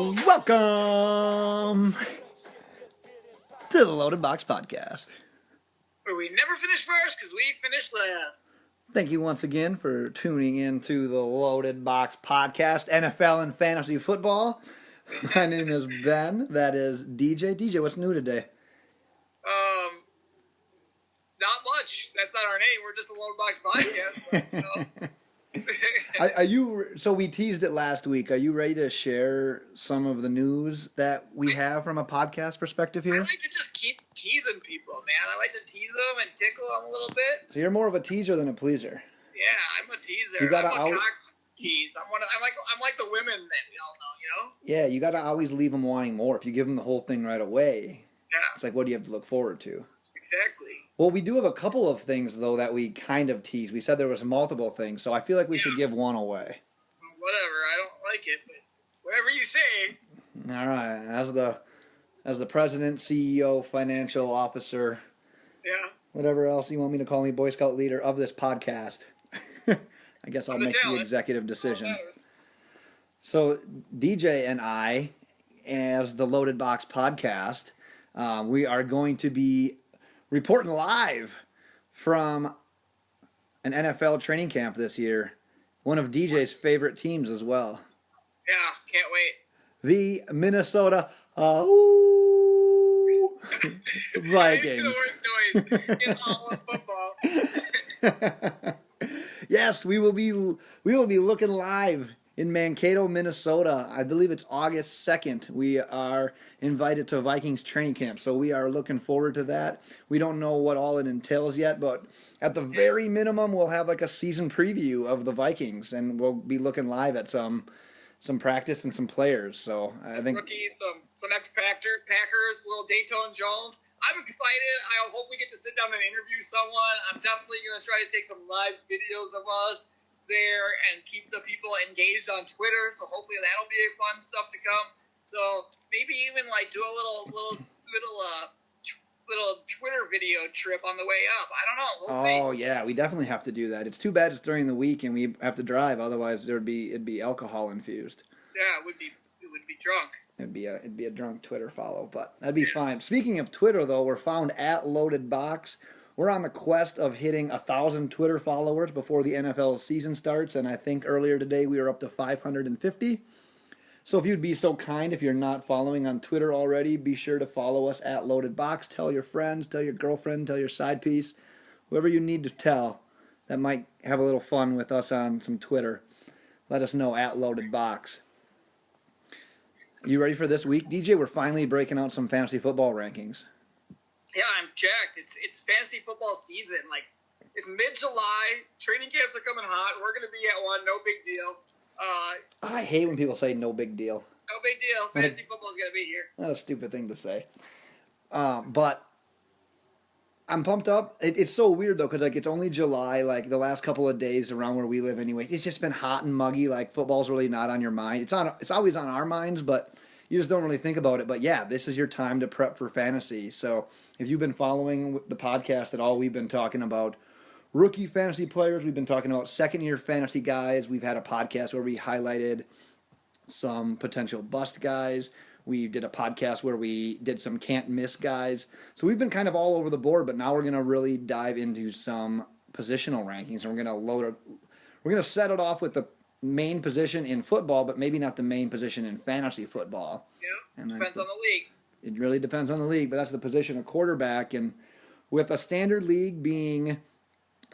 Welcome to the Loaded Box Podcast. Where we never finish first because we finish last. Thank you once again for tuning in to the Loaded Box Podcast, NFL and Fantasy Football. My name is Ben. That is DJ. DJ, what's new today? Not much. That's not our name. We're just a Loaded Box Podcast. But, Are you? So we teased it last week. Are you ready to share some of the news that we have from a podcast perspective here? I like to just keep teasing people, man. I like to tease them and tickle them a little bit. So you're more of a teaser than a pleaser. Yeah, I'm a teaser. You gotta I'm a cock tease. I'm like the women that we all know, you know? Yeah, you got to always leave them wanting more. If you give them the whole thing right away, yeah, it's like, what do you have to look forward to? Exactly. Well, we do have a couple of things, though, that we kind of teased. We said there was multiple things, so I feel like we should give one away. Whatever. I don't like it, but whatever you say. All right. As the president, CEO, financial officer, whatever else you want me to call me, Boy Scout leader of this podcast, I guess I'll make the executive decision. So DJ and I, as the Loaded Box Podcast, we are going to be reporting live from an NFL training camp this year. One of DJ's favorite teams as well. Yeah, can't wait. The Minnesota Vikings. The worst noise in all of football. Yes, we will be looking live in Mankato, Minnesota. I believe it's August 2nd. We are invited to Vikings training camp, so we are looking forward to that. We don't know what all it entails yet, but at the very minimum, we'll have like a season preview of the Vikings, and we'll be looking live at some practice and some players. So I think rookies, some ex-Packers, little Dayton Jones. I'm excited. I hope we get to sit down and interview someone. I'm definitely going to try to take some live videos of us there and keep the people engaged on Twitter. So hopefully that'll be a fun stuff to come. So maybe even like do a little Twitter video trip on the way up. I don't know. We'll see. Oh yeah, we definitely have to do that. It's too bad it's during the week and we have to drive. Otherwise, it'd be alcohol infused. Yeah, it would be drunk. It'd be a drunk Twitter follow, but that'd be fine. Speaking of Twitter, though, we're found at Loaded Box. We're on the quest of hitting 1,000 Twitter followers before the NFL season starts, and I think earlier today we were up to 550. So if you'd be so kind, if you're not following on Twitter already, be sure to follow us at Loaded Box. Tell your friends, tell your girlfriend, tell your side piece, whoever you need to tell that might have a little fun with us on some Twitter. Let us know at Loaded Box. You ready for this week, DJ? We're finally breaking out some fantasy football rankings. Yeah, I'm jacked. It's fantasy football season. Like, it's mid-July. Training camps are coming hot. We're going to be at one. No big deal. I hate when people say no big deal. No big deal. Fantasy football is going to be here. That's a stupid thing to say. But I'm pumped up. It's so weird, though, because, like, it's only July, like, the last couple of days around where we live anyway. It's just been hot and muggy. Like, football's really not on your mind. It's always on our minds, but you just don't really think about it. But, yeah, this is your time to prep for fantasy. So if you've been following the podcast at all, we've been talking about rookie fantasy players. We've been talking about second-year fantasy guys. We've had a podcast where we highlighted some potential bust guys. We did a podcast where we did some can't-miss guys. So we've been kind of all over the board, but now we're going to really dive into some positional rankings. And we're going to set it off with the main position in football, but maybe not the main position in fantasy football. Yeah, depends on the league. It really depends on the league, but that's the position of quarterback. And with a standard league being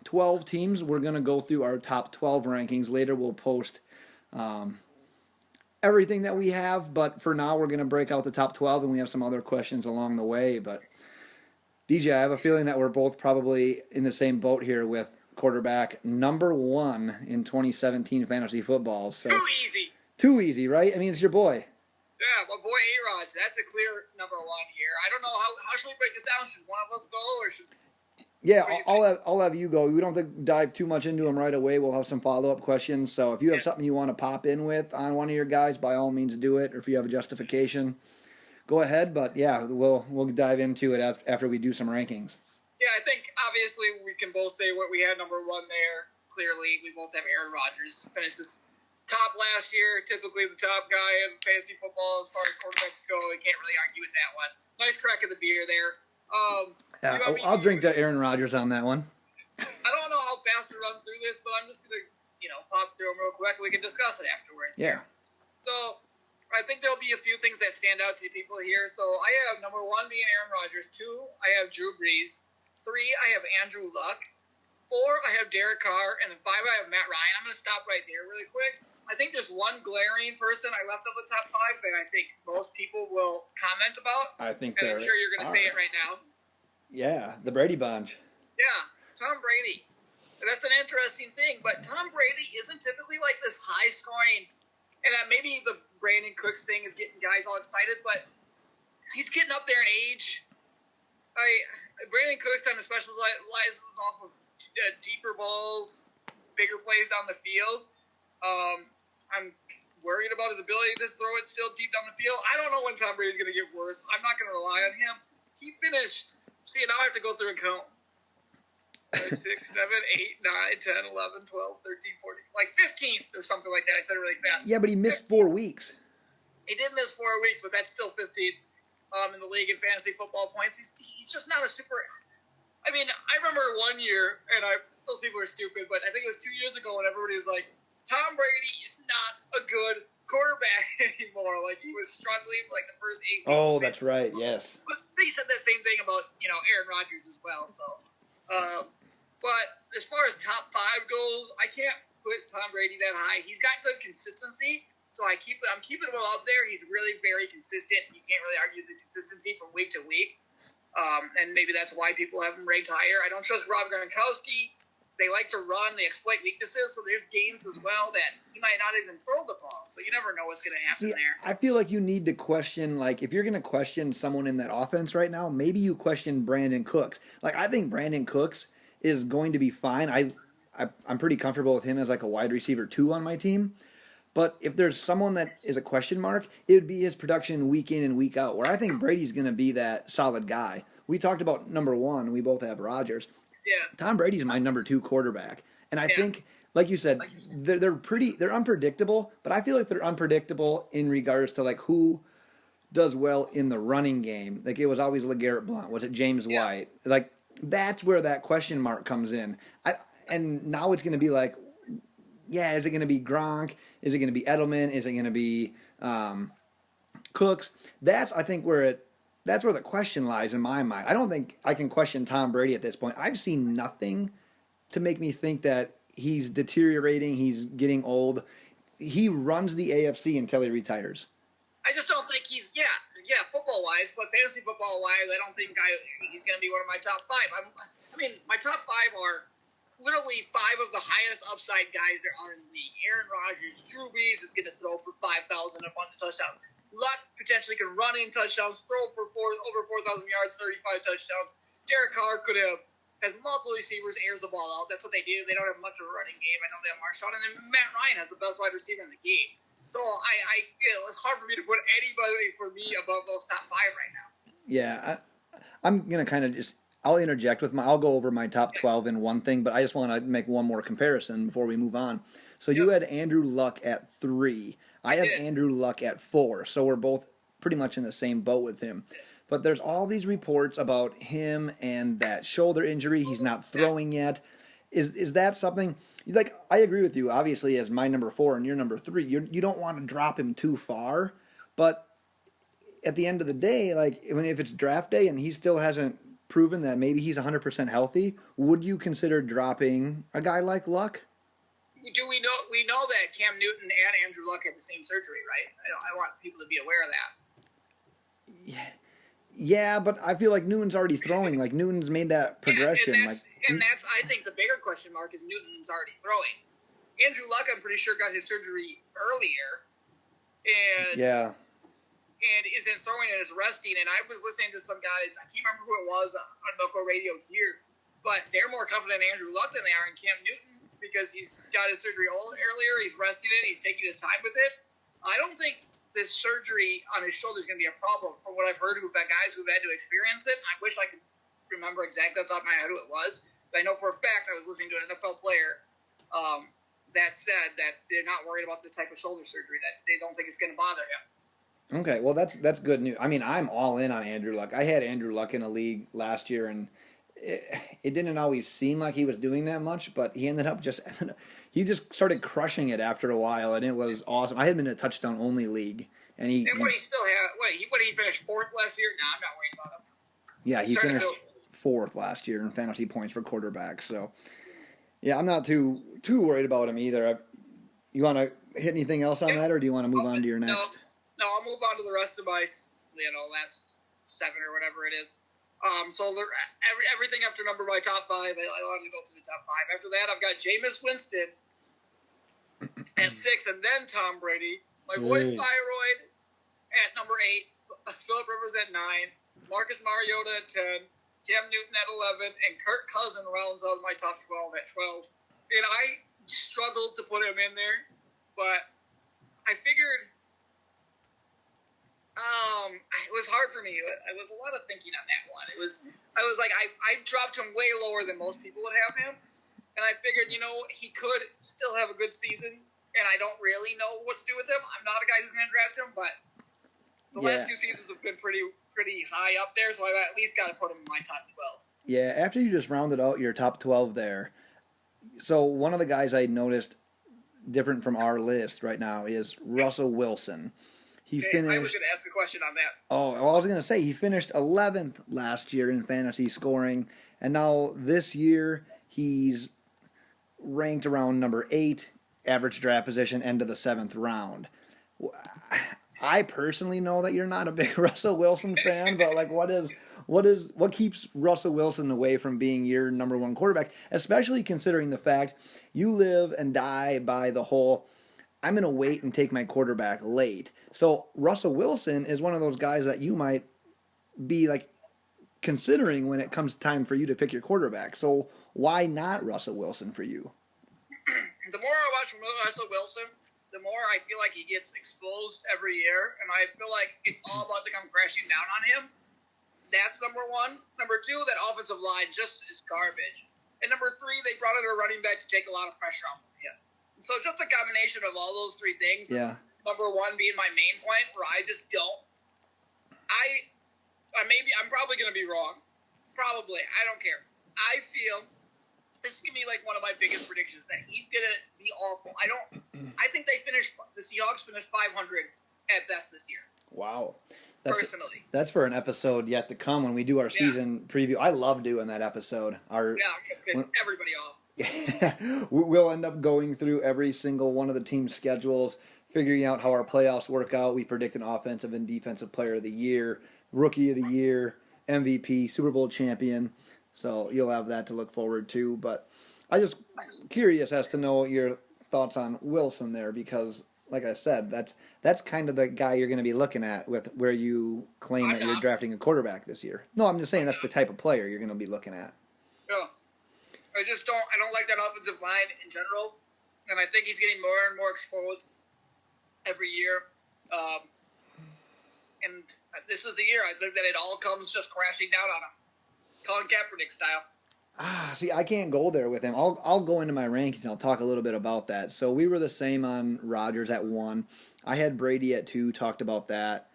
12 teams, we're going to go through our top 12 rankings. Later we'll post everything that we have, but for now we're going to break out the top 12, and we have some other questions along the way. But DJ, I have a feeling that we're both probably in the same boat here with quarterback number 1 in 2017 fantasy football. So Too easy, right? I mean, it's your boy. Yeah, my boy A-Rod. That's a clear number 1 here. I don't know, how should we break this down? Should one of us go, or should... Yeah, I'll have you go. We don't have to dive too much into them right away. We'll have some follow-up questions. So if you have something you want to pop in with on one of your guys, by all means do it. Or if you have a justification, go ahead. But yeah, we'll dive into it after we do some rankings. Yeah, I think obviously we can both say what we had number 1 there. Clearly, we both have Aaron Rodgers. Finishes top last year, typically the top guy in fantasy football as far as quarterbacks go. You can't really argue with that one. Nice crack of the beer there. I'll drink to Aaron Rodgers on that one. I don't know how fast to run through this, but I'm just going to, pop through them real quick. We can discuss it afterwards. Yeah. So I think there'll be a few things that stand out to people here. So I have number 1 being Aaron Rodgers. 2, I have Drew Brees. 3, I have Andrew Luck. 4, I have Derek Carr. And then 5, I have Matt Ryan. I'm going to stop right there really quick. I think there's one glaring person I left on the top 5 that I think most people will comment about. I think and I'm sure you're going to say it right now. Yeah, the Brady Bunch. Yeah, Tom Brady. And that's an interesting thing, but Tom Brady isn't typically like this high-scoring, and maybe the Brandon Cooks thing is getting guys all excited, but he's getting up there in age. Brandon Cooks kind of specializes off of deeper balls, bigger plays down the field. I'm worried about his ability to throw it still deep down the field. I don't know when Tom Brady's going to get worse. I'm not going to rely on him. He finished. See, now I have to go through and count. 6, 7, 8, 9, 10, 11, 12, 13, 14. Like 15th or something like that. I said it really fast. Yeah, but he missed 4 weeks. He did miss 4 weeks, but that's still 15th in the league in fantasy football points. He's just not a super. I mean, I remember one year, and those people are stupid, but I think it was 2 years ago when everybody was like, Tom Brady is not a good quarterback anymore. Like, he was struggling for like the first 8 weeks. Oh, that's right, yes. But they said that same thing about, Aaron Rodgers as well. So, but as far as top 5 goes, I can't put Tom Brady that high. He's got good consistency, so I'm keeping him up there. He's really very consistent. You can't really argue the consistency from week to week. And maybe that's why people have him ranked higher. I don't trust Rob Gronkowski. They like to run. They exploit weaknesses. So there's games as well that he might not even throw the ball. So you never know what's going to happen there. I feel like you need to question, like, if you're going to question someone in that offense right now, maybe you question Brandon Cooks. Like, I think Brandon Cooks is going to be fine. I'm pretty comfortable with him as like a wide receiver 2 on my team. But if there's someone that is a question mark, it would be his production week in and week out, where I think Brady's going to be that solid guy. We talked about number 1. We both have Rodgers. Yeah. Tom Brady's my number 2 quarterback. And I think, like you said, they're unpredictable, but I feel like they're unpredictable in regards to like who does well in the running game. Like it was always LeGarrette Blount. Was it James White? Like that's where that question mark comes in. And now it's going to be like, yeah, is it going to be Gronk? Is it going to be Edelman? Is it going to be Cooks? That's, I think, that's where the question lies in my mind. I don't think I can question Tom Brady at this point. I've seen nothing to make me think that he's deteriorating, he's getting old. He runs the AFC until he retires. I just don't think he's, football-wise, but fantasy football-wise, I don't think he's going to be one of my top 5. My top 5 are literally 5 of the highest upside guys there are in the league. Aaron Rodgers, Drew Brees is going to throw for 5,000, a bunch of touchdowns. Luck potentially can run in touchdowns, throw for over 4,000 yards, 35 touchdowns. Derek Carr has multiple receivers, airs the ball out. That's what they do. They don't have much of a running game. I know they have Marshawn, and then Matt Ryan has the best wide receiver in the game. So it's hard for me to put anybody for me above those top 5 right now. Yeah, I'm gonna kind of I'll interject with I'll go over my top 12 in one thing, but I just want to make one more comparison before we move on. So you had Andrew Luck at 3. I have Andrew Luck at 4. So we're both pretty much in the same boat with him. But there's all these reports about him and that shoulder injury. He's not throwing yet. Is that something like I agree with you? Obviously, as my number 4 and your number 3, you don't want to drop him too far. But at the end of the day, like if it's draft day and he still hasn't proven that maybe he's 100% healthy, would you consider dropping a guy like Luck? We know that Cam Newton and Andrew Luck had the same surgery, right? I want people to be aware of that. Yeah, but I feel like Newton's already throwing. Like Newton's made that progression. And that's I think the bigger question mark is Newton's already throwing. Andrew Luck, I'm pretty sure, got his surgery earlier, and isn't throwing and is resting. And I was listening to some guys, I can't remember who it was on local radio here, but they're more confident in Andrew Luck than they are in Cam Newton because he's got his surgery earlier, he's resting it, he's taking his time with it. I don't think this surgery on his shoulder is going to be a problem from what I've heard who've got guys who've had to experience it. I wish I could remember exactly off the top of my head who it was, but I know for a fact I was listening to an NFL player that said, that they're not worried about the type of shoulder surgery, that they don't think it's going to bother him. Okay, well that's good news. I mean, I'm all in on Andrew Luck. I had Andrew Luck in a league last year, and it didn't always seem like he was doing that much, but he ended up he just started crushing it after a while, and it was awesome. I had been in a touchdown only league, and he still had what he finished fourth last year. Nah, I'm not worried about him. Yeah, he finished fourth last year in fantasy points for quarterbacks. So yeah, I'm not too worried about him either. You want to hit anything else on that, or do you want to move on to your next? No, I'll move on to the rest of my, last 7 or whatever it is. So everything after number my top 5, I wanted to go to the top 5. After that, I've got Jameis Winston at 6, and then Tom Brady. My boy Thyroid at number 8, Phillip Rivers at 9, Marcus Mariota at 10, Cam Newton at 11, and Kirk Cousins rounds out my top 12 at 12. And I struggled to put him in there, but I figured it was hard for me. It was a lot of thinking on that one. I was like, I dropped him way lower than most people would have him, and I figured, he could still have a good season, and I don't really know what to do with him. I'm not a guy who's going to draft him, but the last 2 seasons have been pretty high up there, so I've at least got to put him in my top 12. Yeah, after you just rounded out your top 12 there, so one of the guys I noticed different from our list right now is Russell Wilson. He finished. I was going to ask a question on that. Oh, well, I was going to say he finished 11th last year in fantasy scoring, and now this year he's ranked around number 8, average draft position, end of the 7th round. I personally know that you're not a big Russell Wilson fan, but like, what keeps Russell Wilson away from being your number 1 quarterback, especially considering the fact you live and die by the whole I'm going to wait and take my quarterback late. So Russell Wilson is one of those guys that you might be like considering when it comes time for you to pick your quarterback. So why not Russell Wilson for you? The more I watch Russell Wilson, the more I feel like he gets exposed every year, and I feel like it's all about to come crashing down on him. That's number 1. Number 2, that offensive line just is garbage. And number 3, they brought in a running back to take a lot of pressure off of him. So just a combination of all those 3 things. Yeah. Number 1 being my main point, where I just don't. I'm probably going to be wrong. Probably. I don't care. I feel this is going to be like one of my biggest predictions, that he's going to be awful. I think the Seahawks finished 500 at best this year. Wow. Personally. That's for an episode yet to come when we do our season preview. I love doing that episode. I'm going to piss everybody off. We'll end up going through every single one of the team's schedules, figuring out how our playoffs work out. We predict an offensive and defensive player of the year, rookie of the year, MVP, Super Bowl champion. So you'll have that to look forward to. But I just curious as to know your thoughts on Wilson there, because like I said, that's kind of the guy you're going to be looking at with where you claim that you're drafting a quarterback this year. No, I'm just saying that's the type of player you're going to be looking at. Yeah. I don't like that offensive line in general, and I think he's getting more and more exposed every year. And this is the year I think that it all comes just crashing down on him. Colin Kaepernick style. See, I can't go there with him. I'll go into my rankings and I'll talk a little bit about that. So we were the same on Rodgers at 1. I had Brady at 2, talked about that.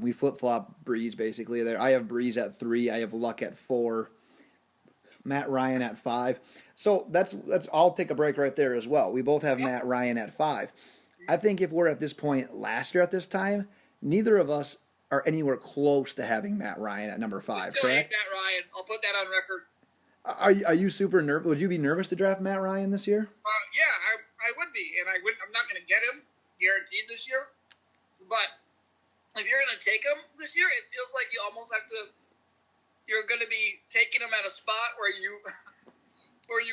We flip-flop Breeze basically there. I have Breeze at 3. I have Luck at 4. Matt Ryan at 5. So that's I'll take a break right there as well. We both have Matt Ryan at 5. I think if we're at this point last year at this time, neither of us are anywhere close to having Matt Ryan at number 5. Still hate Matt Ryan. I'll put that on record. Are you super nervous? Would you be nervous to draft Matt Ryan this year? Yeah, I would be, and I'm not going to get him guaranteed this year. But if you're going to take him this year, it feels like you almost have to. You're going to be taking him at a spot where you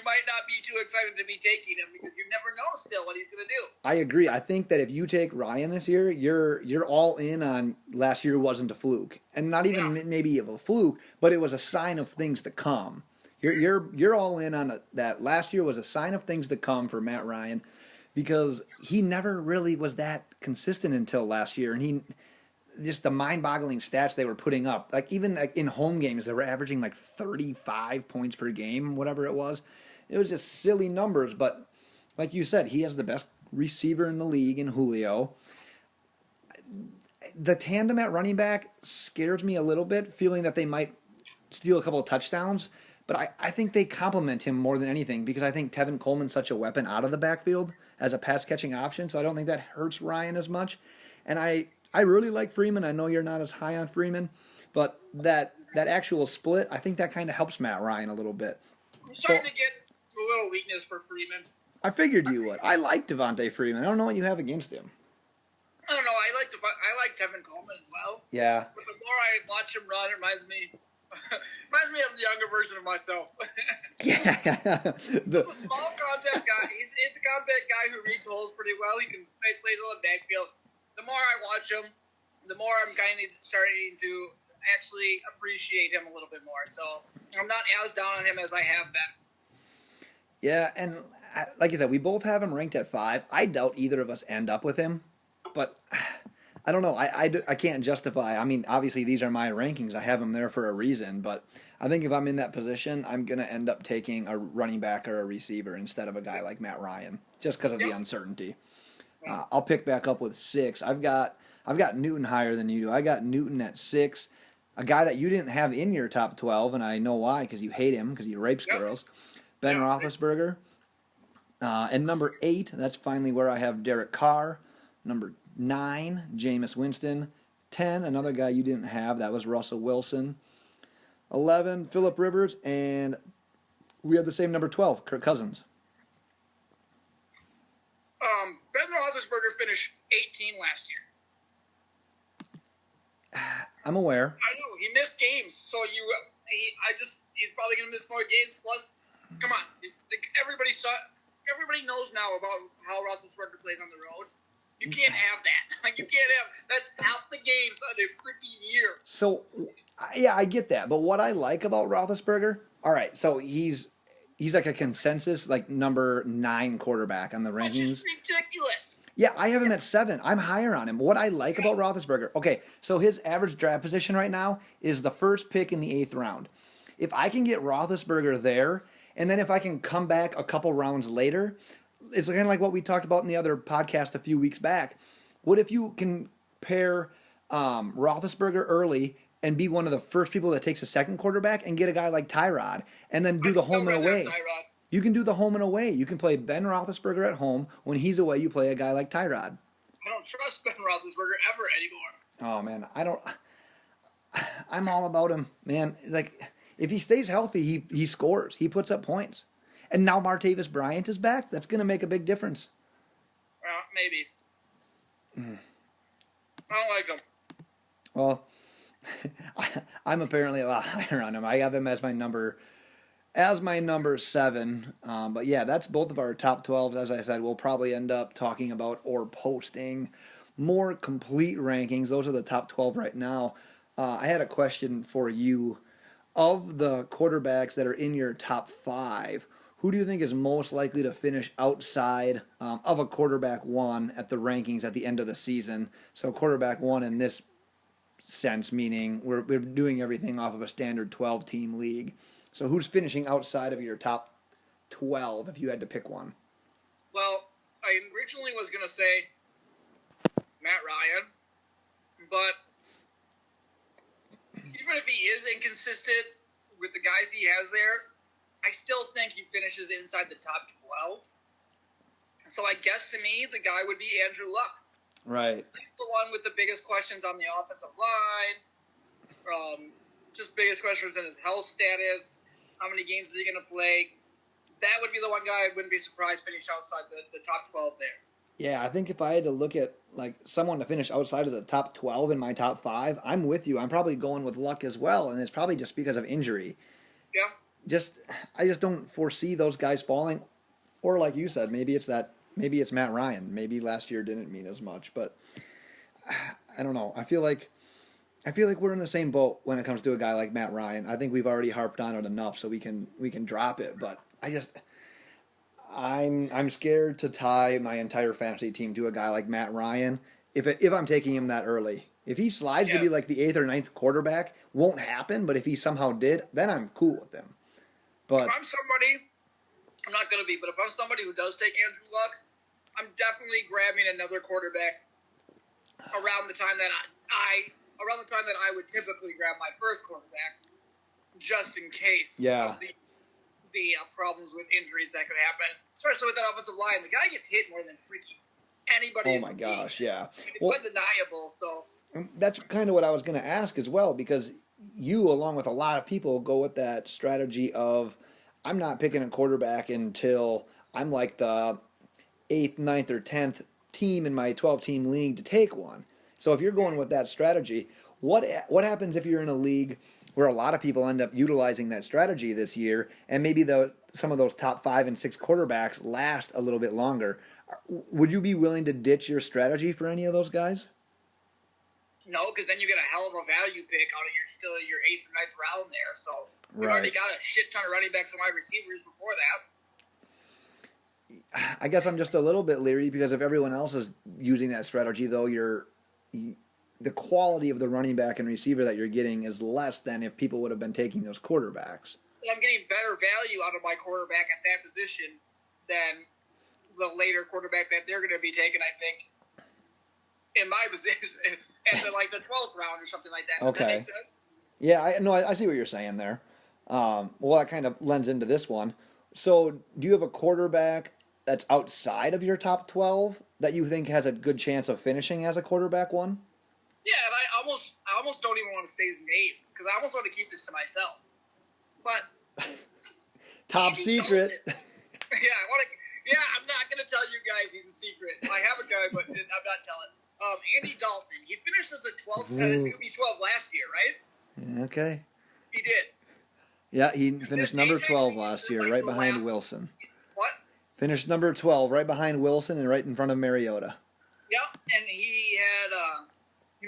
might not be too excited to be taking him, because you never know still what he's going to do. I agree. I think that if you take Ryan this year, you're all in on last year wasn't a fluke, and not even maybe of a fluke, but it was a sign of things to come. You're all in on that last year was a sign of things to come for Matt Ryan, because he never really was that consistent until last year, and just the mind-boggling stats they were putting up. Like even like in home games, they were averaging like 35 points per game, whatever it was. It was just silly numbers. But like you said, he has the best receiver in the league in Julio. The tandem at running back scares me a little bit, feeling that they might steal a couple of touchdowns. But I think they complement him more than anything because I think Tevin Coleman's such a weapon out of the backfield as a pass catching option. So I don't think that hurts Ryan as much. And I really like Freeman. I know you're not as high on Freeman, but that actual split, I think that kind of helps Matt Ryan a little bit. I'm So starting to get a little weakness for Freeman. I figured you would. I like Devontae Freeman. I don't know what you have against him. I don't know. I like Tevin Coleman as well. Yeah. But the more I watch him run, it reminds me of the younger version of myself. Yeah. He's a small contact guy. He's a contact guy who reads holes pretty well. He can play a little backfield. The more I watch him, the more I'm kind of starting to actually appreciate him a little bit more. So I'm not as down on him as I have been. Yeah, and like I said, we both have him ranked at 5. I doubt either of us end up with him, but I don't know. I can't justify. I mean, obviously these are my rankings. I have him there for a reason, but I think if I'm in that position, I'm gonna end up taking a running back or a receiver instead of a guy like Matt Ryan, just because of the uncertainty. I'll pick back up with 6. I've got Newton higher than you do. I got Newton at 6, a guy that you didn't have in your top 12, and I know why, because you hate him because he rapes girls. Ben Roethlisberger. And number 8, that's finally where I have Derek Carr. Number 9, Jameis Winston. 10, another guy you didn't have, that was Russell Wilson. 11, Phillip Rivers. And we have the same number 12, Kirk Cousins. Ben Roethlisberger finished 18 last year. I'm aware. I know, he missed games, so he's probably going to miss more games. Plus, come on, everybody knows now about how Roethlisberger plays on the road. You can't have that. You can't have that's half the games on a freaking year. So, yeah, I get that. But what I like about Roethlisberger, all right, so he's like a consensus like number 9 quarterback on the rankings. Which is ridiculous. Yeah, I have him at 7. I'm higher on him. What I like about Roethlisberger, okay, so his average draft position right now is the first pick in the 8th round. If I can get Roethlisberger there, and then if I can come back a couple rounds later, it's kind of like what we talked about in the other podcast a few weeks back. What if you can pair Roethlisberger early and be one of the first people that takes a second quarterback and get a guy like Tyrod and then do the home and away? You can do the home and away. You can play Ben Roethlisberger at home. When he's away, you play a guy like Tyrod. I don't trust Ben Roethlisberger ever anymore. Oh, man. I'm all about him, man. Like, if he stays healthy, he scores. He puts up points. And now Martavis Bryant is back. That's going to make a big difference. Maybe. I don't like him. Well, I'm apparently a lot higher on him. I have him as my number 7. But yeah, that's both of our top 12s. As I said, we'll probably end up talking about or posting more complete rankings. Those are the top 12 right now. I had a question for you. Of the quarterbacks that are in your top 5, who do you think is most likely to finish outside of a quarterback 1 at the rankings at the end of the season? So quarterback 1 in this sense, meaning we're doing everything off of a standard 12-team league. So who's finishing outside of your top 12 if you had to pick one? Well, I originally was going to say Matt Ryan, but even if he is inconsistent with the guys he has there, I still think he finishes inside the top 12. So I guess to me, the guy would be Andrew Luck. Right. He's the one with the biggest questions on the offensive line. Just biggest questions in his health status. How many games is he going to play? That would be the one guy I wouldn't be surprised finish outside the top 12 there. Yeah, I think if I had to look at like someone to finish outside of the top 12 in my top 5, I'm with you. I'm probably going with Luck as well, and it's probably just because of injury. Yeah. I just don't foresee those guys falling. Or like you said, maybe it's Matt Ryan. Maybe last year didn't mean as much, but I don't know. I feel like we're in the same boat when it comes to a guy like Matt Ryan. I think we've already harped on it enough so we can drop it, but I'm scared to tie my entire fantasy team to a guy like Matt Ryan if I'm taking him that early. If he slides to be like the 8th or 9th quarterback, won't happen, but if he somehow did, then I'm cool with him. But if I'm somebody I'm not going to be, but if I'm somebody who does take Andrew Luck, I'm definitely grabbing another quarterback around the time that I would typically grab my first quarterback, just in case Yeah. of the problems with injuries that could happen, especially with that offensive line. The guy gets hit more than freaking anybody. Oh my gosh, yeah. It's undeniable. So that's kind of what I was going to ask as well, because you, along with a lot of people, go with that strategy of I'm not picking a quarterback until I'm like the 8th, ninth, or 10th team in my 12-team league to take one. So if you're going with that strategy, what happens if you're in a league where a lot of people end up utilizing that strategy this year, and maybe some of those top 5 and 6 quarterbacks last a little bit longer? Would you be willing to ditch your strategy for any of those guys? no, because then you get a hell of a value pick out of your 8th or 9th round there. So you've Right. already got a shit ton of running backs and wide receivers before that. I guess I'm just a little bit leery because if everyone else is using that strategy, though, the quality of the running back and receiver that you're getting is less than if people would have been taking those quarterbacks. I'm getting better value out of my quarterback at that position than the later quarterback that they're going to be taking, I think, in my position, and the 12th round or something like that. Does that make sense? Yeah, I see what you're saying there. Well, that kind of lends into this one. So, do you have a quarterback that's outside of your top 12 that you think has a good chance of finishing as a quarterback one? Yeah, and I almost don't even want to say his name because I almost want to keep this to myself. But top secret. Yeah, I'm not gonna tell you guys he's a secret. I have a guy, but I'm not telling. Andy Dalton. He finished as a 12th, as QB12 last year, right? Okay. He did. Yeah, he finished number 12 last year, right behind Wilson. What? Finished number 12, right behind Wilson and right in front of Mariota. Yep, and he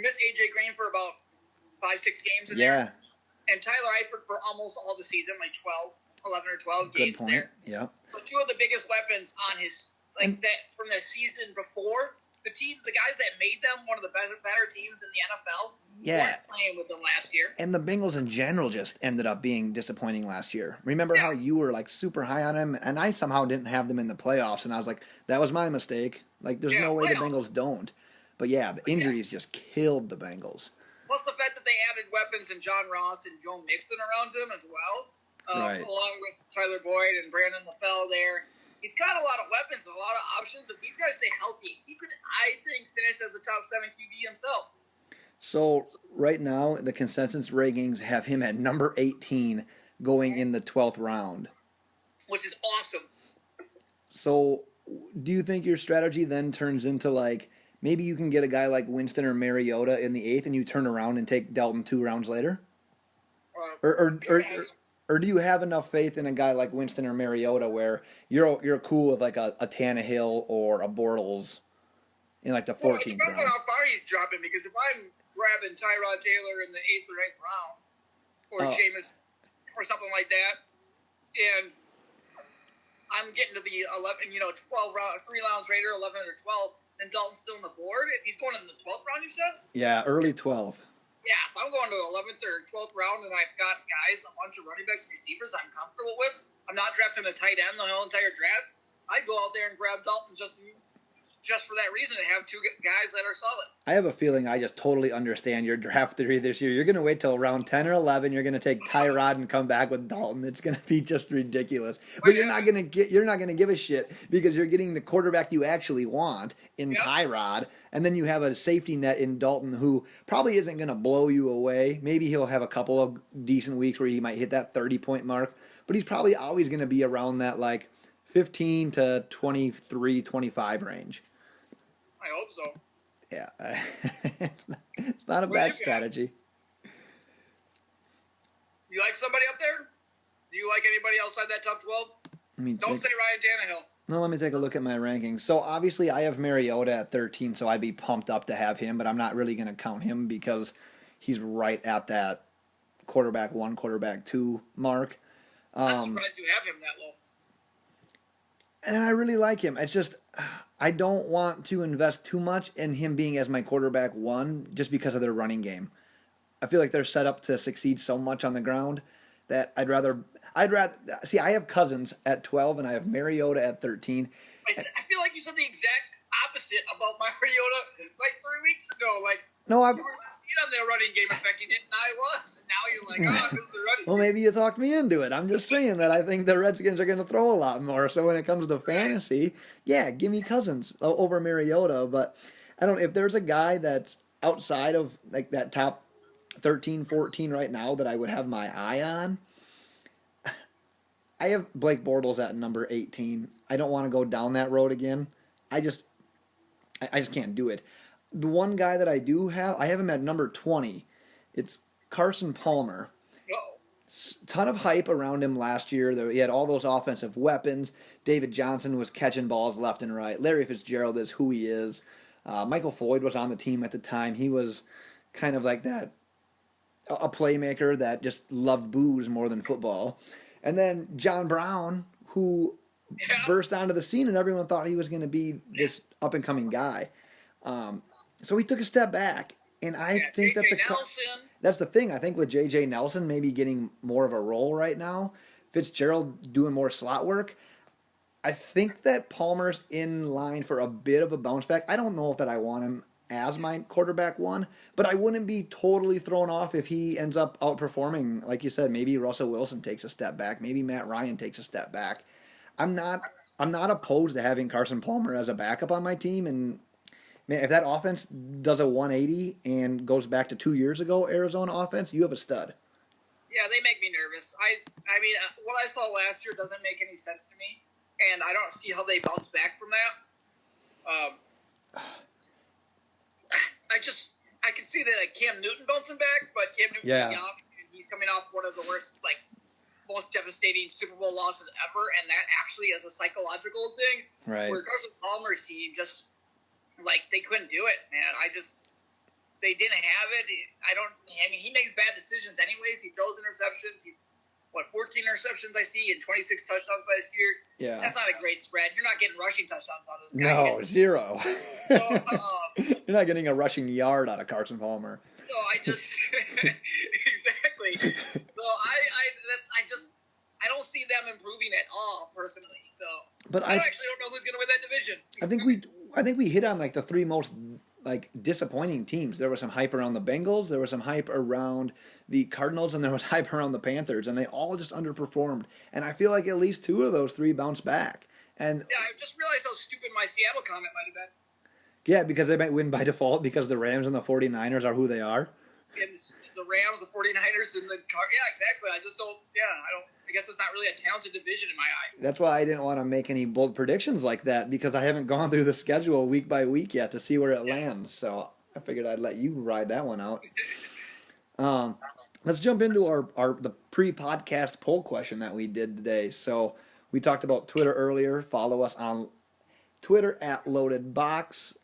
missed AJ Green for about 5-6 games in there. And Tyler Eifert for almost all the season, like 11 or 12 games there. Yeah. But two of the biggest weapons on his that from the season before, the guys that made them one of the better teams in the NFL, weren't playing with them last year. And the Bengals in general just ended up being disappointing last year. Remember how you were like super high on them, and I somehow didn't have them in the playoffs, and I was like, that was my mistake. Like, there's no way the Bengals don't. But yeah, the injuries just killed the Bengals. Plus the fact that they added weapons and John Ross and Joe Mixon around him as well, along with Tyler Boyd and Brandon LaFell there. He's got a lot of weapons and a lot of options. If these guys stay healthy, he could, I think, finish as a top 7 QB himself. So right now, the consensus rankings have him at number 18 going in the 12th round. Which is awesome. So do you think your strategy then turns into like, maybe you can get a guy like Winston or Mariota in the 8th and you turn around and take Dalton 2 rounds later? Or do you have enough faith in a guy like Winston or Mariota where you're cool with like a Tannehill or a Bortles in like the 14th round? It depends on how far he's dropping, because if I'm grabbing Tyrod Taylor in the 8th or 9th round, or Jameis or something like that, and I'm getting to the 11, 12 round, 3 rounds later, 11 or 12, and Dalton's still on the board. If he's going in the 12th round, you said? Yeah, early 12th. Yeah, if I'm going to the 11th or 12th round and I've got guys, a bunch of running backs and receivers I'm comfortable with, I'm not drafting a tight end the whole entire draft, I'd go out there and grab Dalton just for that reason, to have 2 guys that are solid. I have a feeling I just totally understand your draft theory this year. You're going to wait till around 10 or 11. You're going to take Tyrod and come back with Dalton. It's going to be just ridiculous. But you're not going to give a shit because you're getting the quarterback you actually want in Tyrod, and then you have a safety net in Dalton who probably isn't going to blow you away. Maybe he'll have a couple of decent weeks where he might hit that 30-point mark, but he's probably always going to be around that like 15 to 23, 25 range. I hope so. Yeah. It's not a bad strategy. You like somebody up there? Do you like anybody outside that top 12? Don't say Ryan Tannehill. No, let me take a look at my rankings. So obviously I have Mariota at 13, so I'd be pumped up to have him, but I'm not really going to count him because he's right at that quarterback 1, quarterback 2 mark. I'm surprised you have him that low. And I really like him. It's just I don't want to invest too much in him being as my quarterback 1 just because of their running game. I feel like they're set up to succeed so much on the ground that I'd rather see. I have Cousins at 12, and I have Mariota at 13. I feel like you said the exact opposite about Mariota like 3 weeks ago. Like, No, you were on the running game affecting it, and I was. And now you're like, oh, because of the running well, game. maybe you talked me into it. I'm just saying that I think the Redskins are going to throw a lot more. So when it comes to fantasy, yeah, give me Cousins over Mariota. But I don't. If there's a guy that's outside of like that top 13, 14 right now that I would have my eye on, I have Blake Bortles at number 18. I don't want to go down that road again. I just can't do it. The one guy that I do have, I have him at number 20. It's Carson Palmer. Uh-oh. Ton of hype around him last year. He had all those offensive weapons. David Johnson was catching balls left and right. Larry Fitzgerald is who he is. Michael Floyd was on the team at the time. He was kind of like that, a playmaker that just loved booze more than football. And then John Brown, who burst onto the scene, and everyone thought he was going to be this up-and-coming guy. So he took a step back, and I think that that's the thing. I think with J.J. Nelson maybe getting more of a role right now, Fitzgerald doing more slot work, I think that Palmer's in line for a bit of a bounce back. I don't know if that I want him as my quarterback one, but I wouldn't be totally thrown off if he ends up outperforming. Like you said, maybe Russell Wilson takes a step back, maybe Matt Ryan takes a step back. I'm not opposed to having Carson Palmer as a backup on my team, and man, if that offense does a 180 and goes back to 2 years ago Arizona offense, you have a stud. Yeah, they make me nervous. I mean, what I saw last year doesn't make any sense to me, and I don't see how they bounce back from that. I can see that Cam Newton bouncing back, but Cam Newton being young, and he's coming off one of the worst, like, most devastating Super Bowl losses ever, and that actually is a psychological thing. Right. Where Carson Palmer's team just, like, they couldn't do it, man. They didn't have it. I mean, he makes bad decisions anyways. He throws interceptions. He's, 14 interceptions I see and 26 touchdowns last year. Yeah. That's not a great spread. You're not getting rushing touchdowns out of this guy. No, zero. So, you're not getting a rushing yard out of Carson Palmer. So I just exactly. So I don't see them improving at all personally. So, but I actually don't know who's going to win that division. I think we hit on like the three most like disappointing teams. There was some hype around the Bengals, there was some hype around the Cardinals, and there was hype around the Panthers, and they all just underperformed. And I feel like at least two of those three bounced back. And yeah, I just realized how stupid my Seattle comment might have been. Yeah, because they might win by default because the Rams and the 49ers are who they are. And the Rams, the 49ers, and yeah, exactly. I guess it's not really a talented division in my eyes. That's why I didn't want to make any bold predictions like that, because I haven't gone through the schedule week by week yet to see where it lands. So I figured I'd let you ride that one out. Let's jump into the pre-podcast poll question that we did today. So we talked about Twitter earlier. Follow us on Twitter at LoadedBox.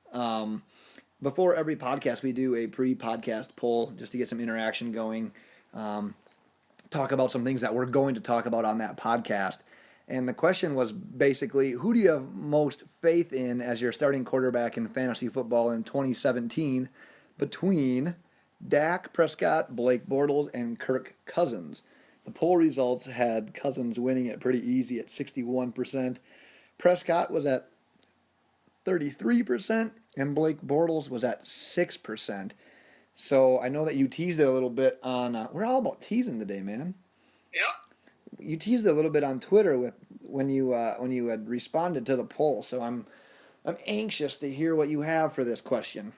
Before every podcast, we do a pre-podcast poll just to get some interaction going. Talk about some things that we're going to talk about on that podcast. And the question was basically, who do you have most faith in as your starting quarterback in fantasy football in 2017 between Dak Prescott, Blake Bortles, and Kirk Cousins? The poll results had Cousins winning it pretty easy at 61%. Prescott was at 33%, and Blake Bortles was at 6%. So I know that you teased it a little bit on. We're all about teasing today, man. Yeah. You teased it a little bit on Twitter when you had responded to the poll. So I'm anxious to hear what you have for this question.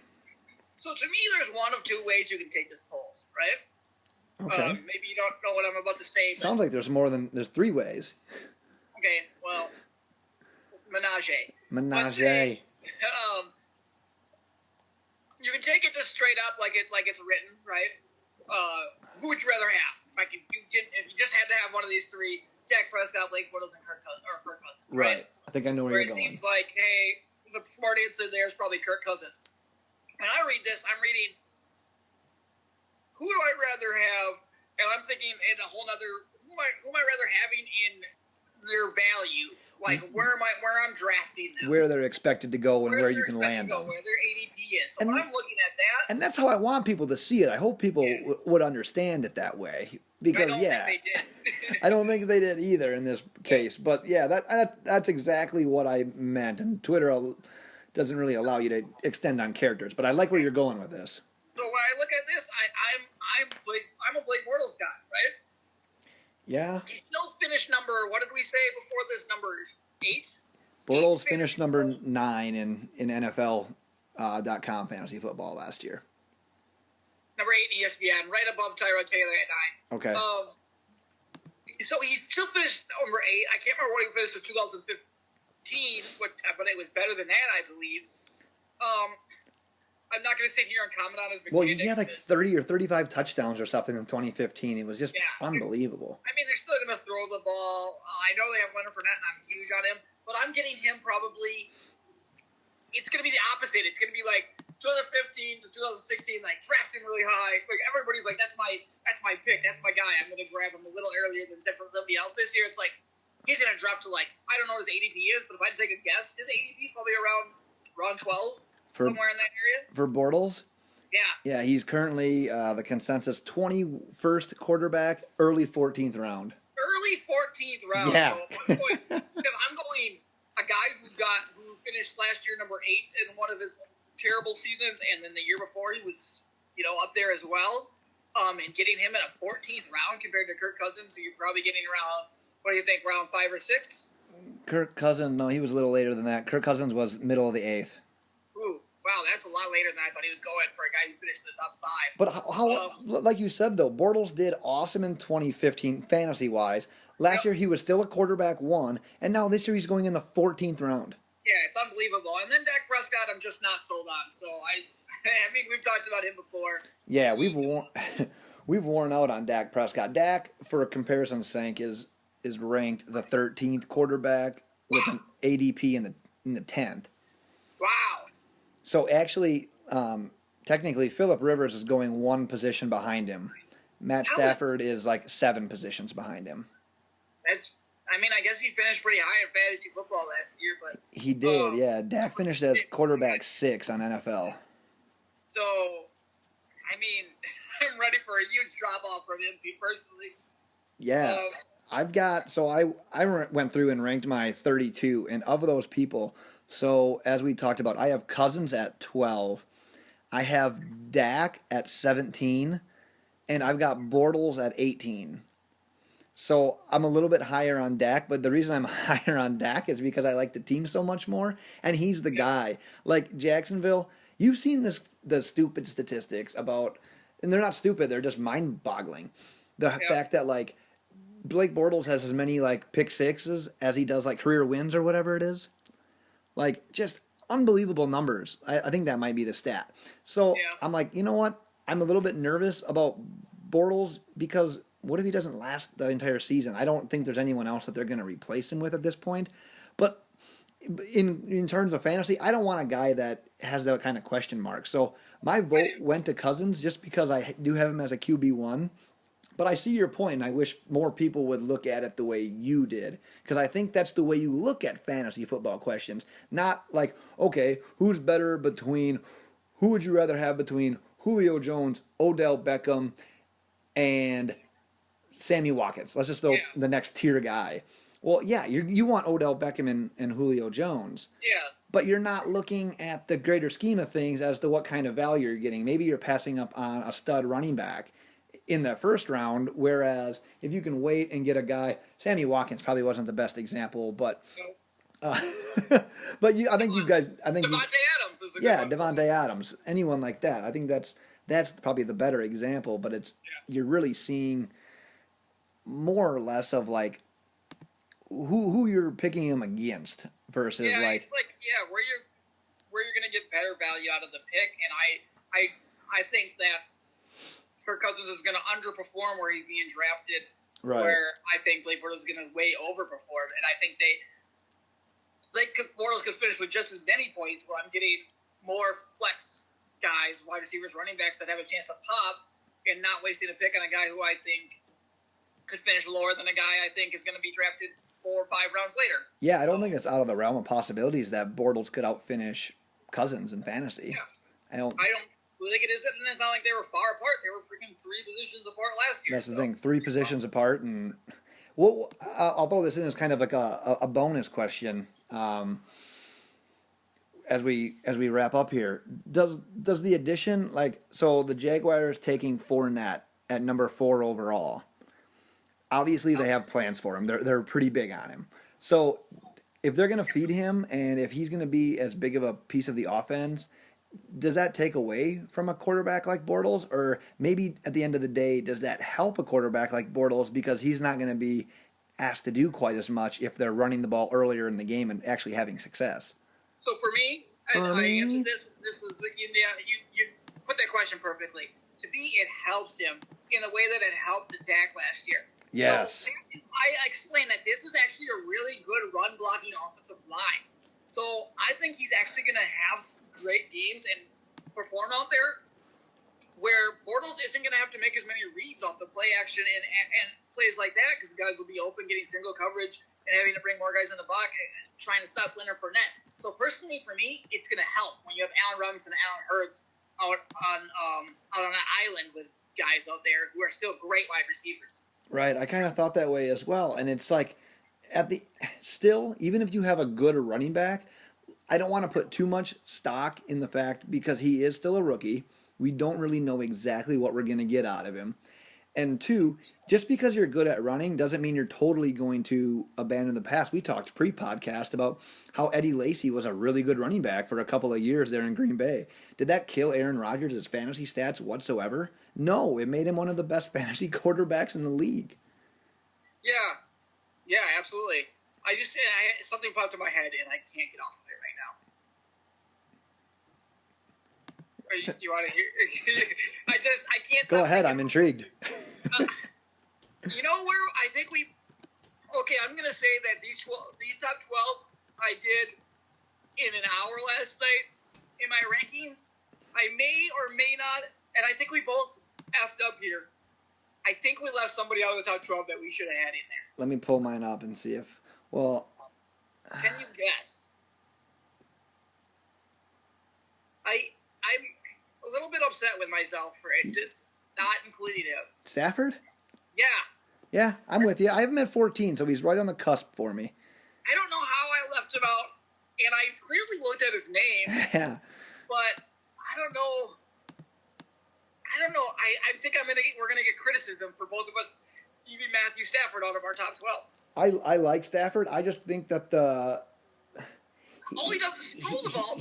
So to me, there's one of two ways you can take this poll, right? Okay. Maybe you don't know what I'm about to say. Sounds like there's three ways. Okay. Well, menage. Menage. You can take it just straight up like it's written, right? Who would you rather have? Like if you just had to have one of these three: Dak Prescott, Blake Bortles, and Kirk Cousins. Right. I think I know where you're going. It seems like, hey, the smart answer there is probably Kirk Cousins. When I read this, I'm reading, who do I rather have? And I'm thinking in a whole nother, who am I rather having in their value? Like where I'm drafting them, where they're expected to go, and where you can land them, where their ADP is. So when I'm looking at that, and that's how I want people to see it. I hope people would understand it that way. Because I don't think they did. I don't think they did either in this case. But yeah, that's exactly what I meant. And Twitter doesn't really allow you to extend on characters. But I like where you're going with this. So when I look at this, I'm a Blake Bortles guy, right? Yeah. He still finished number. What did we say before this? Number 8. Bortles finished number 9 in NFL.com fantasy football last year. Number 8 in ESPN, right above Tyrod Taylor at 9. Okay. So he still finished number 8. I can't remember what he finished in 2015, but it was better than that, I believe. I'm not going to sit here and comment on his mechanics. Well, he had like 30 or 35 touchdowns or something in 2015. It was just unbelievable. I mean, they're still going to throw the ball. I know they have Leonard Fournette, and I'm huge on him. But I'm getting him probably – it's going to be the opposite. It's going to be like 2015 to 2016, like draft him really high. Like everybody's like, that's my pick. That's my guy. I'm going to grab him a little earlier than somebody else this year. It's like he's going to drop to like – I don't know what his ADP is, but if I had to take a guess, his ADP is probably around 12. Somewhere in that area? For Bortles? Yeah. Yeah, he's currently the consensus 21st quarterback, early 14th round. Early 14th round. Yeah. So I'm going a guy who finished last year number 8 in one of his terrible seasons, and then the year before he was, up there as well. And getting him in a 14th round compared to Kirk Cousins, so you're probably getting around, what do you think, round 5 or 6? Kirk Cousins, no, he was a little later than that. Kirk Cousins was middle of the 8th. Ooh, wow, that's a lot later than I thought he was going for a guy who finished in the top 5. But how like you said, though, Bortles did awesome in 2015 fantasy-wise. Last year he was still a quarterback 1, and now this year he's going in the 14th round. Yeah, it's unbelievable. And then Dak Prescott, I'm just not sold on. So, I mean, we've talked about him before. Yeah, we've worn out on Dak Prescott. Dak, for a comparison's sake, is ranked the 13th quarterback with an ADP in the 10th. Wow. So actually, technically, Phillip Rivers is going 1 position behind him. Matt Stafford is like 7 positions behind him. I guess he finished pretty high in fantasy football last year, but he did, yeah. Dak finished as quarterback 6 on NFL. So, I mean, I'm ready for a huge drop off from him personally. Yeah, I went through and ranked my 32, and of those people. So, as we talked about, I have Cousins at 12. I have Dak at 17. And I've got Bortles at 18. So, I'm a little bit higher on Dak. But the reason I'm higher on Dak is because I like the team so much more. And he's the guy. Like, Jacksonville, you've seen the stupid statistics about... And they're not stupid. They're just mind-boggling. The fact that, like, Blake Bortles has as many, like, pick sixes as he does, like, career wins or whatever it is. Like, just unbelievable numbers. I think that might be the stat. So, I'm like, you know what? I'm a little bit nervous about Bortles because what if he doesn't last the entire season? I don't think there's anyone else that they're going to replace him with at this point. But in terms of fantasy, I don't want a guy that has that kind of question mark. So, my vote went to Cousins just because I do have him as a QB1. But I see your point, and I wish more people would look at it the way you did. Because I think that's the way you look at fantasy football questions. Not like, okay, who would you rather have between Julio Jones, Odell Beckham, and Sammy Watkins? Let's just throw the next tier guy. Well, yeah, you want Odell Beckham and Julio Jones. Yeah. But you're not looking at the greater scheme of things as to what kind of value you're getting. Maybe you're passing up on a stud running back in that first round, whereas if you can wait and get a guy, Sammy Watkins probably wasn't the best example, but I think you guys, Devontae Adams is a good one. Devontae Adams, anyone like that. I think that's probably the better example, but you're really seeing more or less of like who you're picking him against versus it's like where you're gonna get better value out of the pick, and I think that Kirk Cousins is going to underperform where he's being drafted, where I think Blake Bortles is going to way overperform. And I think Bortles could finish with just as many points where I'm getting more flex guys, wide receivers, running backs that have a chance to pop and not wasting a pick on a guy who I think could finish lower than a guy I think is going to be drafted 4 or 5 rounds later. Yeah, I don't think it's out of the realm of possibilities that Bortles could outfinish Cousins in fantasy. Yeah. I don't who they could visit, and it's not like they were far apart. They were freaking 3 positions apart last year. That's the thing, 3 positions apart. And well, I'll throw this in as kind of like a bonus question. As we wrap up here, does the addition, like, so the Jaguars taking Fournette at number 4 overall? Obviously, they have plans for him. They're pretty big on him. So if they're going to feed him, and if he's going to be as big of a piece of the offense, does that take away from a quarterback like Bortles? Or maybe at the end of the day, does that help a quarterback like Bortles because he's not going to be asked to do quite as much if they're running the ball earlier in the game and actually having success? So for me, I answered this. This is you put that question perfectly. To me, it helps him in the way that it helped Dak last year. Yes. So I explained that this is actually a really good run blocking offensive line. So I think he's actually going to have some great games and perform out there where Bortles isn't going to have to make as many reads off the play action and plays like that because guys will be open, getting single coverage, and having to bring more guys in the box, trying to stop Leonard Fournette. So personally, for me, it's going to help when you have Allen Robinson and Allen Hurts out on an island with guys out there who are still great wide receivers. Right, I kind of thought that way as well. And it's like, still, even if you have a good running back, I don't want to put too much stock in the fact because he is still a rookie. We don't really know exactly what we're going to get out of him. And 2, just because you're good at running doesn't mean you're totally going to abandon the pass. We talked pre-podcast about how Eddie Lacy was a really good running back for a couple of years there in Green Bay. Did that kill Aaron Rodgers' fantasy stats whatsoever? No, it made him one of the best fantasy quarterbacks in the league. Yeah, absolutely. Something popped in my head, and I can't get off of it right now. You want to hear? I can't. Go ahead. I'm intrigued. You know where I think Okay, I'm gonna say that these top 12 I did in an hour last night in my rankings. I may or may not, and I think we both effed up here. I think we left somebody out of the top 12 that we should have had in there. Let me pull mine up and see if. Well. Can you guess? I'm a little bit upset with myself for it, just not including him. Stafford? Yeah. Yeah, I'm with you. I have him at 14, so he's right on the cusp for me. I don't know how I left him out, and I clearly looked at his name. Yeah. But I don't know. I think we're gonna get criticism for both of us leaving Matthew Stafford out of our top 12. I like Stafford. I just think that all he does is throw the ball.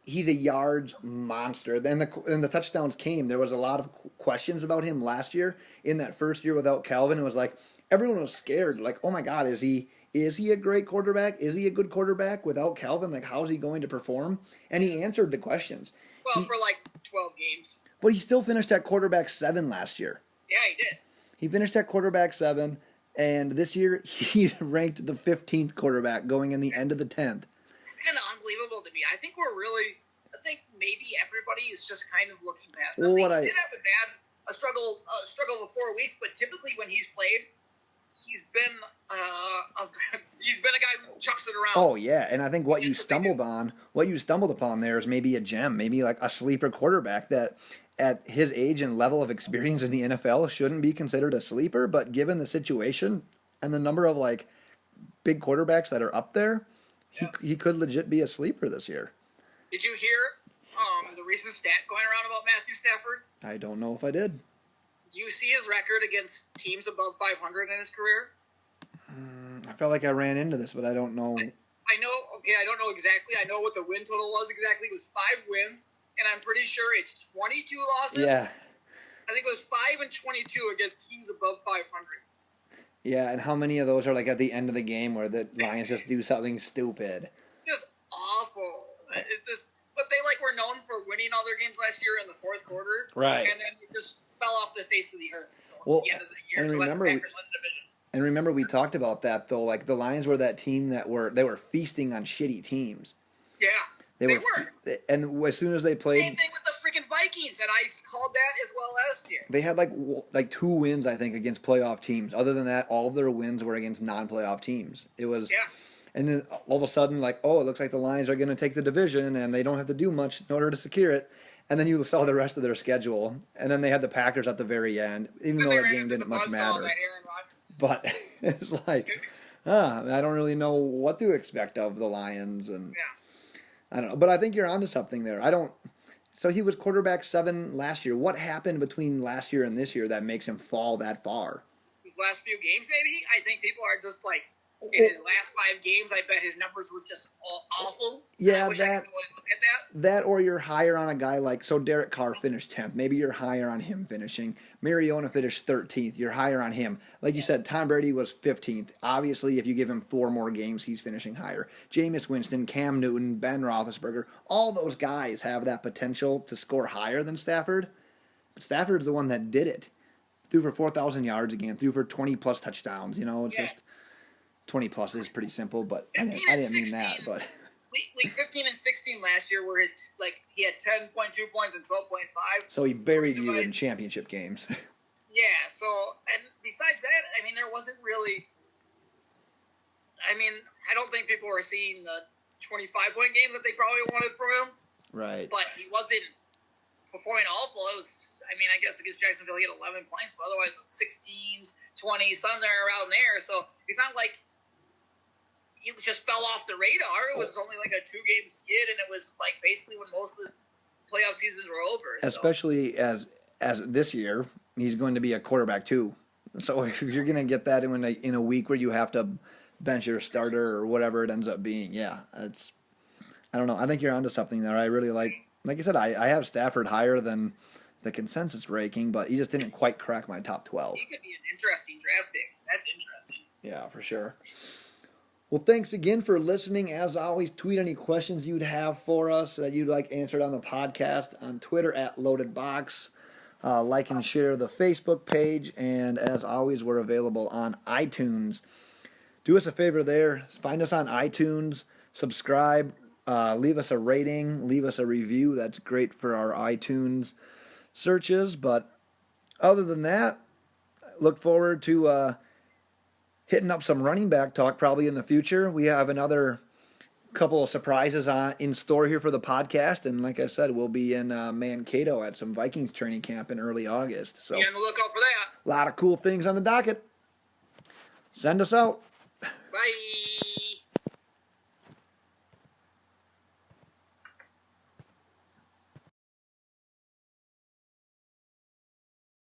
He's a yards monster. Then the touchdowns came. There was a lot of questions about him last year in that first year without Calvin. It was like everyone was scared. Like, oh my God, is he a great quarterback? Is he a good quarterback without Calvin? Like, how is he going to perform? And he answered the questions. Well, for like 12 games. But he still finished at quarterback 7 last year. Yeah, he did. He finished at quarterback 7, and this year he's ranked the 15th quarterback going in the end of the 10th. It's kind of unbelievable to me. I think maybe everybody is just kind of looking past him. He did have a struggle of 4 weeks, but typically when he's played, he's been a guy who chucks it around. Oh yeah, and I think what you stumbled upon there is maybe a gem, maybe like a sleeper quarterback that at his age and level of experience in the NFL shouldn't be considered a sleeper, but given the situation and the number of like big quarterbacks that are up there, he could legit be a sleeper this year. Did you hear the recent stat going around about Matthew Stafford? I don't know if I did. Do you see his record against teams above 500 in his career? I felt like I ran into this, but I don't know. I know. Okay, I don't know exactly. I know what the win total was exactly. It was 5 wins, and I'm pretty sure it's 22 losses. Yeah. I think it was 5 and 22 against teams above 500. Yeah, and how many of those are like at the end of the game where the Lions just do something stupid? Just awful. It's just, but they were known for winning all their games last year in the fourth quarter, right? And then it just fell off the face of the earth. Well, at the end of the year, and remember we talked about that though. Like the Lions were that team that were feasting on shitty teams. Yeah, they were. And as soon as they played, same thing with the freaking Vikings, and I called that as well last year. They had like 2 wins, I think, against playoff teams. Other than that, all of their wins were against non-playoff teams. It was. Yeah. And then all of a sudden, it looks like the Lions are going to take the division, and they don't have to do much in order to secure it. And then you saw the rest of their schedule, and then they had the Packers at the very end, even though that game didn't much matter. But it's like, I don't really know what to expect of the Lions, and I don't know. But I think you're onto something there. So he was quarterback 7 last year. What happened between last year and this year that makes him fall that far? His last few games, maybe. I think people are just like, in his last 5 games, I bet his numbers were just awful. Yeah, I wish I could look at that. That, or you're higher on a guy like, so Derek Carr finished 10th. Maybe you're higher on him finishing. Mariota finished 13th. You're higher on him. Like you said, Tom Brady was 15th. Obviously, if you give him 4 more games, he's finishing higher. Jameis Winston, Cam Newton, Ben Roethlisberger, all those guys have that potential to score higher than Stafford. But Stafford's the one that did it. Threw for 4,000 yards again. Threw for 20-plus touchdowns. It's just 20-plus is pretty simple, but I didn't mean that. But Week 15 and 16 last year, where he had 10.2 points and 12.5. So he buried you in championship games. Yeah. So, and besides that, I mean, there wasn't really. I mean, I don't think people were seeing the 25-point game that they probably wanted from him. Right. But he wasn't performing awful. It was, I mean, I guess against Jacksonville he had 11 points, but otherwise it was 16s, 20s, somewhere around there. So it's not like he just fell off the radar. It was only like a 2-game skid, and it was like basically when most of the playoff seasons were over. Especially as this year, he's going to be a quarterback too. So if you're going to get that in a week where you have to bench your starter or whatever it ends up being, I don't know. I think you're onto something there. I really like I said, I have Stafford higher than the consensus ranking, but he just didn't quite crack my top 12. He could be an interesting draft pick. That's interesting. Yeah, for sure. Well, thanks again for listening. As always, tweet any questions you'd have for us that you'd like answered on the podcast on Twitter @LoadedBox. Like and share the Facebook page, and as always, we're available on iTunes. Do us a favor there. Find us on iTunes, subscribe, leave us a rating, leave us a review. That's great for our iTunes searches. But other than that, look forward to hitting up some running back talk probably in the future. We have another couple of surprises in store here for the podcast, and like I said, we'll be in Mankato at some Vikings training camp in early August. So be on the lookout for that. A lot of cool things on the docket. Send us out. Bye.